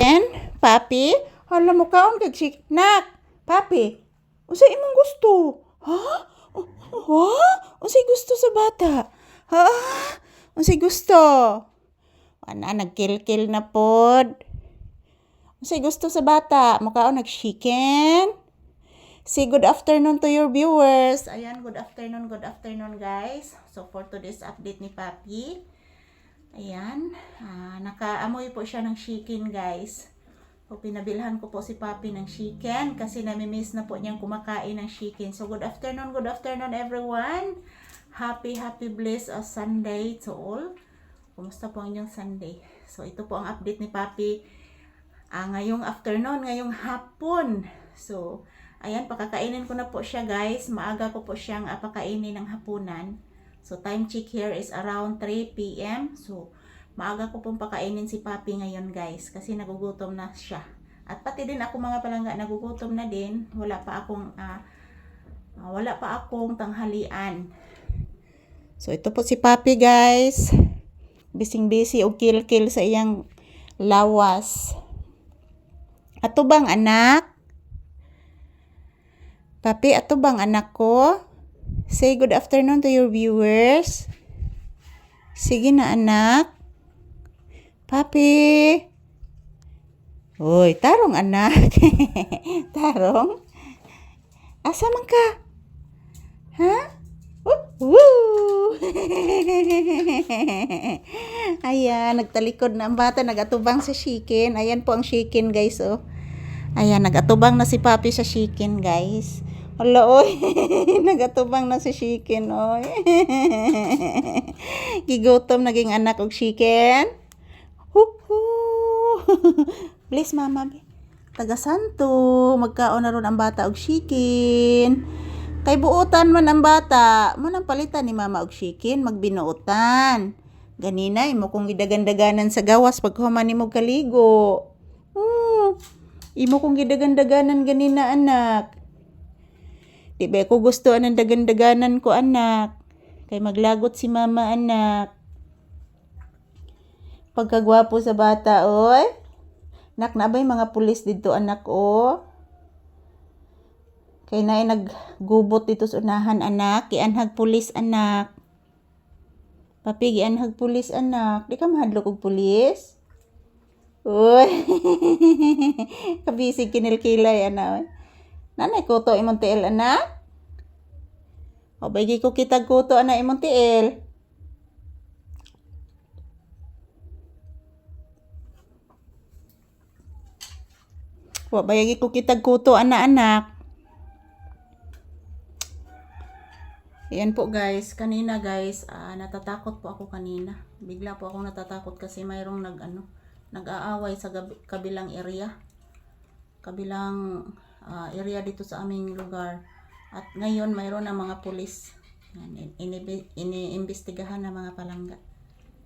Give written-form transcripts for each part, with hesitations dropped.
chicken? Papi? Hala mo kaon kag chicken. Nak! Papi? Unsay imong gusto? Ha? Ha? Unsay gusto sa bata? Ha? Unsay gusto? Ana, nagkil-kil na pod. Unsay gusto sa bata? Mukaon nag-chicken? Say good afternoon to your viewers. Ayan, good afternoon guys. So for today's update ni Papi, ayan, nakaamoy po siya ng chicken guys. So pinabilhan ko po si Papi ng chicken kasi namimiss na po niyang kumakain ng chicken. So good afternoon everyone. Happy blessed Sunday to all. Kumusta po ang inyong Sunday? So ito po ang update ni Papi ngayong afternoon, ngayong hapon. So ayan, pakakainin ko na po siya guys. Maaga ko po siyang pakainin ng hapunan. So time check here is around 3 p.m. So maaga ko pong pakainin si Papi ngayon guys. Kasi nagugutom na siya. At pati din ako mga palangga, nagugutom na din. Wala pa akong tanghalian. So ito po si Papi guys. Bising-busy o kill-kill sa iyang lawas. Ato bang anak? Papi, ato bang anak ko? Say good afternoon to your viewers. Sige na anak. Papi. Uy, tarong anak. Tarong? Asa man ka? Ha? Woo! Ayan, nagtalikod na ang bata, nagatubang sa chicken. Ayan po ang chicken guys, oh. Ayan, nagatubang na si Papi sa chicken guys. Hala, oy. Nagatubang na si chicken, oy. Gigutom naging anak og chicken. Please, mama. Taga Santo. Magkaon na ron ang bata og chicken. Kay buutan man ang bata. Manang palitan ni mama og chicken. Magbinuutan. Ganina, imo kong gidagan-daganan sa gawas paghuman nimo kaligo. Imo kong gidagan-daganan ganina anak. Di ba ko gusto ang dagan-daganan ko anak. Kay maglagot si mama anak. Pagkagwapo sa bata oy. Nak na ba'y mga pulis dito anak o. Kay naay naggubot dito sa unahan anak. Gianhag pulis anak. Papi gianhag pulis anak. Di ka mahadlok og pulis? Uy. Kabisig kinilkilay anak. Nanay kuto imong tiil anak? O bagi ko kitag kuto anak imong tiil. O bagi ko kitag kuto anak. Ayan po guys, kanina guys, natatakot po ako kanina. Bigla po akong natatakot kasi mayroong nag-aaway sa kabilang area. Kabilang area dito sa aming lugar. At ngayon mayroon na mga pulis. Iniimbestigahan na mga palangga.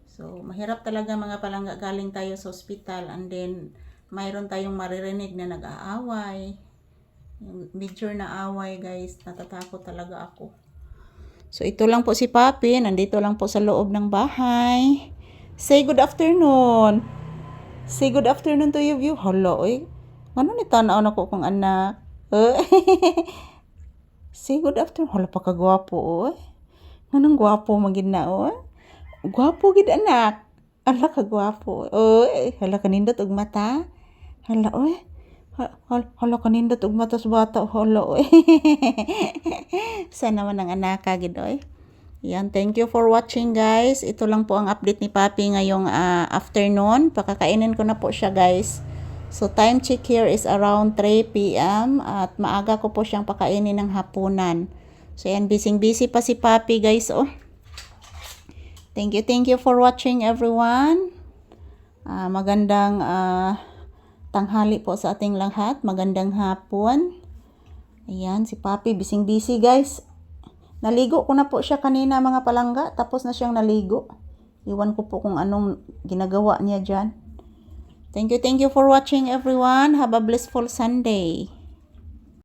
So mahirap talaga mga palangga, galing tayo sa ospital and then mayroon tayong maririnig na nag-aaway. Yung major na away guys, natatakot talaga ako. So ito lang po si Papi, nandito lang po sa loob ng bahay. Say good afternoon. Say good afternoon to your view. Hala, oy. Ano ni tanaw na ko kong anak? Say good afternoon. Hala, pakagwapo, oy. Anong gwapo magin na, oy? Gwapo gid anak. Hala, kagwapo. Oy, hala kanindot og mata. Hala, oy. Hala kanindot og mata sa bata. Hala, oy. Sana naman ang anak gid, oy. Yan, thank you for watching guys. Ito lang po ang update ni Papi ngayong afternoon. Pakakainin ko na po siya guys. So time check here is around 3 p.m. At maaga ko po siyang pakainin ng hapunan. So yan, busy pa si Papi guys, oh. Thank you for watching everyone. Magandang tanghali po sa ating lahat. Magandang hapon. Ayan, si Papi busy guys. Naligo ko na po siya kanina mga palangga. Tapos na siyang naligo. Iwan ko po kung anong ginagawa niya dyan. Thank you for watching everyone. Have a blissful Sunday.